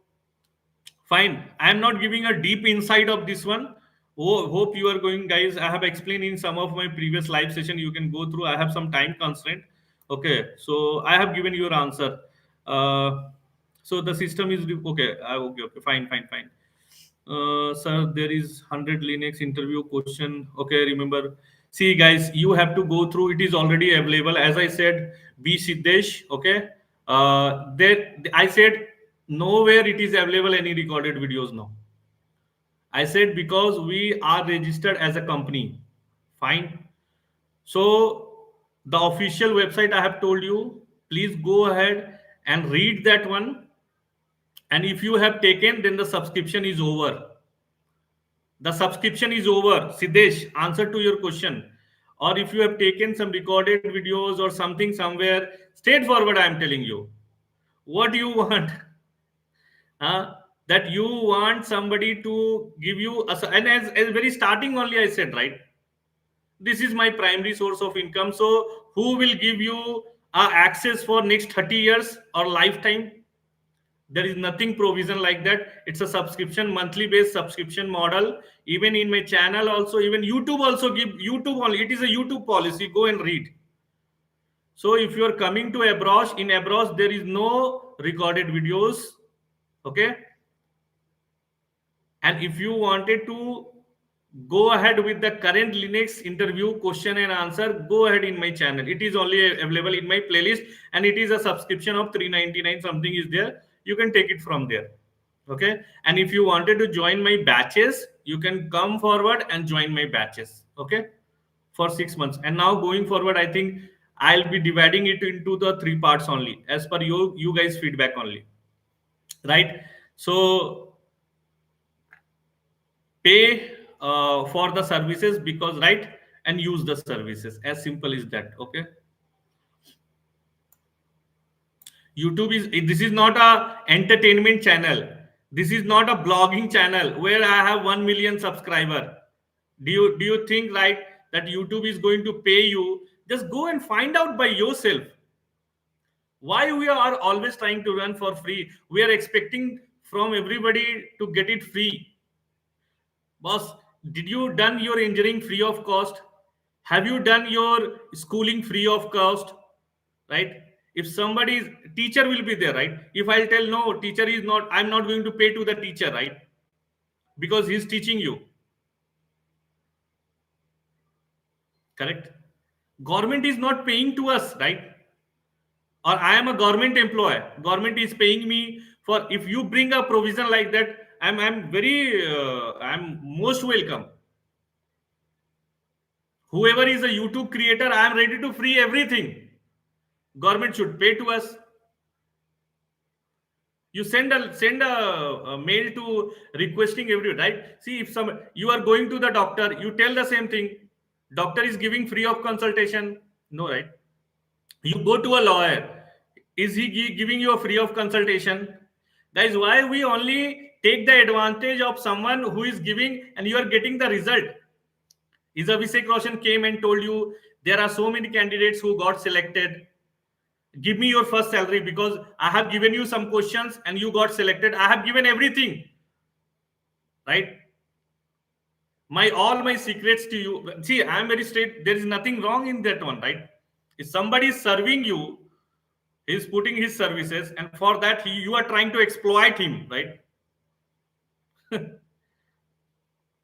fine, I am not giving a deep insight of this one. Oh, hope you are going, guys. I have explained in some of my previous live session, you can go through. I have some time constraint. Okay, so I have given your answer. uh, so the system is okay. Okay, fine. Sir, there is 100 Linux interview question. Okay, remember. See, guys, you have to go through. It is already available. As I said, B Siddesh. Okay. There, I said nowhere it is available any recorded videos now. I said because we are registered as a company. Fine. So the official website I have told you. Please go ahead and read that one. And if you have taken, then the subscription is over. The subscription is over. Siddesh, answer to your question. Or if you have taken some recorded videos or something somewhere, straightforward I am telling you, what do you want? That you want somebody to give you and as very starting only I said, right, this is my primary source of income. So who will give you access for next 30 years or lifetime? There is nothing provision like that. It's a subscription, monthly based subscription model. Even in my channel also, even youtube also give youtube only, it is a youtube policy, go and read. So if you are coming to abroad, in abroad there is no recorded videos. Okay, and if you wanted to go ahead with the current linux interview question and answer, go ahead in my channel. It is only available in my playlist, and it is a subscription of 399 something is there. You can take it from there. Okay, and if you wanted to join my batches, you can come forward and join my batches. Okay, for 6 months. And now going forward, I think I'll be dividing it into the three parts only, as per you guys feedback only, right? So pay for the services, because right, and use the services, as simple as that. Okay, youtube is, this is not a entertainment channel. This is not a blogging channel where I have 1 million subscriber. Do you think, right, that youtube is going to pay you? Just go and find out by yourself. Why we are always trying to run for free? We are expecting from everybody to get it free. Boss, did you done your engineering free of cost? Have you done your schooling free of cost? Right? If somebody's teacher will be there, right? If I'll tell no, teacher is not, I'm not going to pay to the teacher, right? Because he's teaching you. Correct? Government is not paying to us, right? Or I am a government employee. Government is paying me for, if you bring a provision like that, I'm very I'm most welcome. Whoever is a youtube creator, I am ready to free everything. Government should pay to us. You send a mail to requesting every, right. See, if some, you are going to the doctor, you tell the same thing. Doctor is giving free of consultation. No, right. You go to a lawyer, is he giving you a free of consultation? Guys, why we only take the advantage of someone who is giving and you are getting the result? Is Abhishek Roshan came and told you there are so many candidates who got selected, Give me your first salary, because I have given you some questions and you got selected. I have given everything, right? My all my secrets to you. See, I am very straight. There is nothing wrong in that one, right? If somebody is serving you, he's putting his services, and for that you are trying to exploit him, right?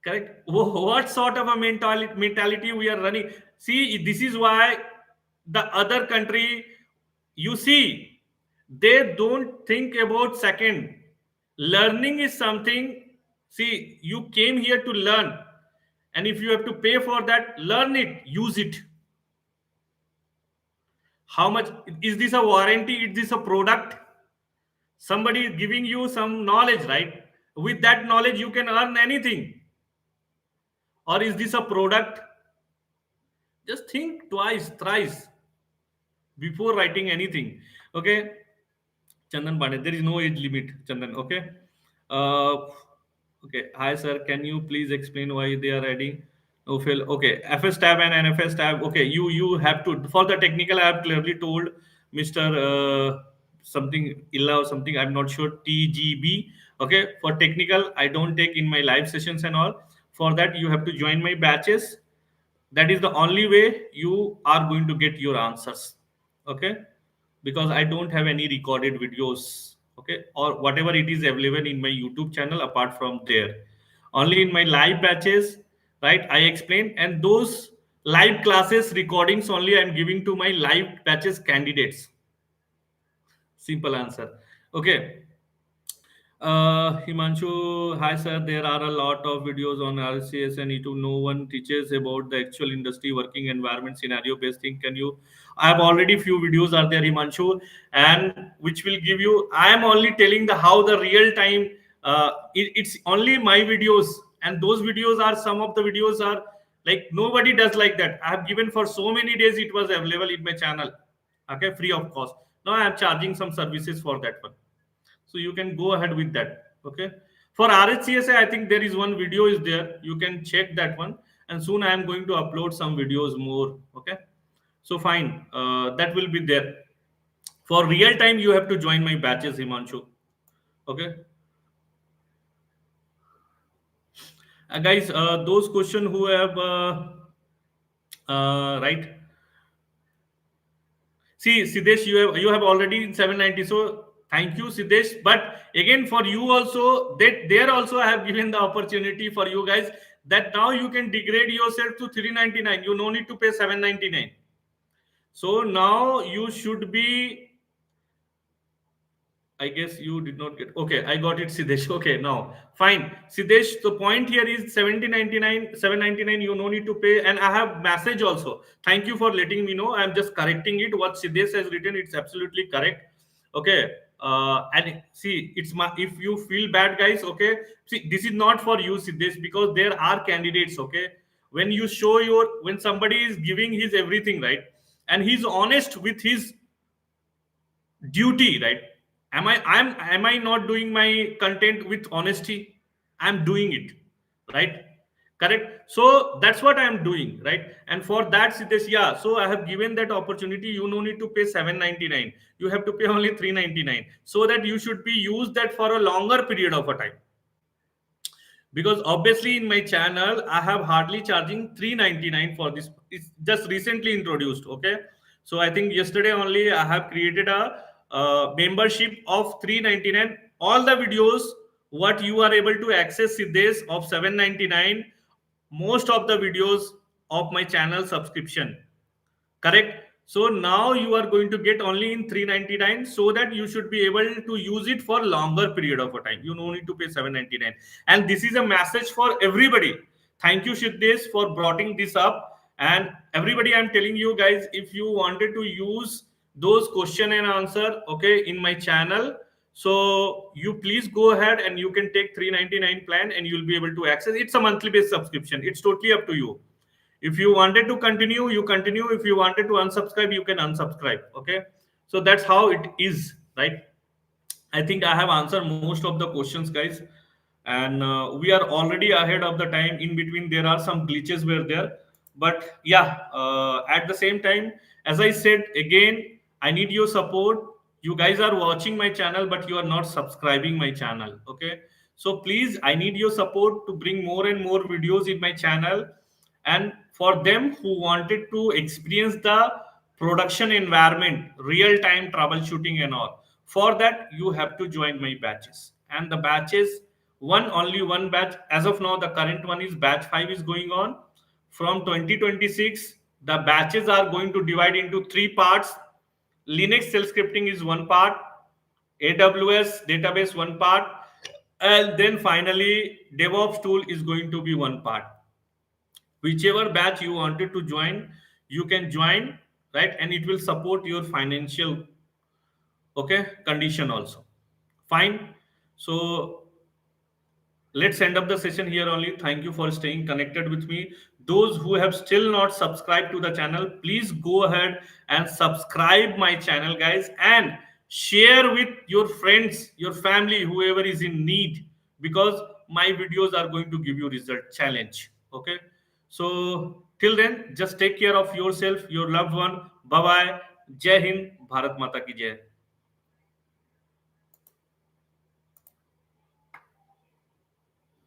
Correct. What sort of a mentality we are running? See, this is why the other country, you see, they don't think about second. Learning is something. See, you came here to learn, and if you have to pay for that, learn it, use it. How much is this a warranty? Is this a product? Somebody is giving you some knowledge, right? With that knowledge you can earn anything. Or is this a product? Just think twice, thrice before writing anything. Okay, Chandan Pandey, there is no age limit, Chandan. Okay. Uh, okay. Hi, sir. Can you please explain why they are adding no fail? Okay. FS tab and NFS tab. Okay. You have to, for the technical. I have clearly told Mister something Illa or something. I'm not sure. TGB. Okay. For technical, I don't take in my live sessions and all. For that, you have to join my batches. That is the only way you are going to get your answers. Okay, because I don't have any recorded videos, okay, or whatever it is available in my YouTube channel apart from there. Only in my live batches, right? I explain, and those live classes recordings only I'm giving to my live batches candidates. Simple answer. Okay. Himanshu, hi sir. There are a lot of videos on RCS and E2. No one teaches about the actual industry working environment scenario based thing. Can you? I have already few videos are there, Himanshu, and which will give you. I am only telling the how the real time. It's only my videos, and those videos are some of the videos are like nobody does like that. I have given for so many days. It was available in my channel, okay, free of cost. Now I am charging some services for that one, so you can go ahead with that. Okay, for RHCSA I think there is one video is there, you can check that one, and soon I am going to upload some videos more. Okay, so fine, that will be there. For real time you have to join my batches, Himanshu. Okay. Guys, those question who have right. See, Siddesh, you have already 790. So thank you, Siddesh. But again, for you also, that there also I have given the opportunity for you guys that now you can degrade yourself to 399. You no need to pay 799. So now you should be, I guess you did not get. Okay, I got it, Siddesh. Okay, now fine, Siddesh. The point here is 1799, 799. You no need to pay, and I have message also. Thank you for letting me know. I'm just correcting it. What Siddesh has written, it's absolutely correct. Okay, and see, it's my. If you feel bad, guys, okay. See, this is not for you, Siddesh, because there are candidates. Okay, when you show your, when somebody is giving his everything, right, and he's honest with his duty, right? Am I not doing my content with honesty? I'm doing it, right? Correct. So that's what I'm doing, right? And for that, Siddesh, yeah, so I have given that opportunity. You no need to pay 799, you have to pay only 399, so that you should be used that for a longer period of a time. Because obviously in my channel I have hardly charging 399 for this. It's just recently introduced. Okay, so I think yesterday only I have created a membership of 399. All the videos what you are able to access with this of 799, most of the videos of my channel subscription. Correct. So now you are going to get only in 399, so that you should be able to use it for longer period of a time. You no need to pay 799. And this is a message for everybody. Thank you, Shiddesh, for bringing this up. And everybody, I'm telling you guys, if you wanted to use those question and answer, okay, in my channel, so you please go ahead and you can take 399 plan and you'll be able to access. It's a monthly based subscription. It's totally up to you. If you wanted to continue, you continue. If you wanted to unsubscribe, you can unsubscribe. Okay, so that's how it is, right? I think I have answered most of the questions, guys, and we are already ahead of the time. In between there are some glitches were there, but yeah, at the same time, as I said again, I need your support. You guys are watching my channel, but you are not subscribing my channel. Okay. So please, I need your support to bring more and more videos in my channel. And for them who wanted to experience the production environment, real time troubleshooting and all, for that you have to join my batches. And the batches, only one batch. As of now, the current one is batch 5 is going on. From 2026, the batches are going to divide into three parts. Linux shell scripting is one part, AWS database one part, and then finally DevOps tool is going to be one part. Whichever batch you wanted to join, you can join, right? And it will support your financial, okay, condition also. Fine. So let's end up the session here only. Thank you for staying connected with me. Those who have still not subscribed to the channel, please go ahead and subscribe my channel, guys, and share with your friends, your family, whoever is in need, because my videos are going to give you result challenge. Okay. So till then, just take care of yourself, your loved one. Bye bye. Jai Hind. Bharat Mata ki Jai.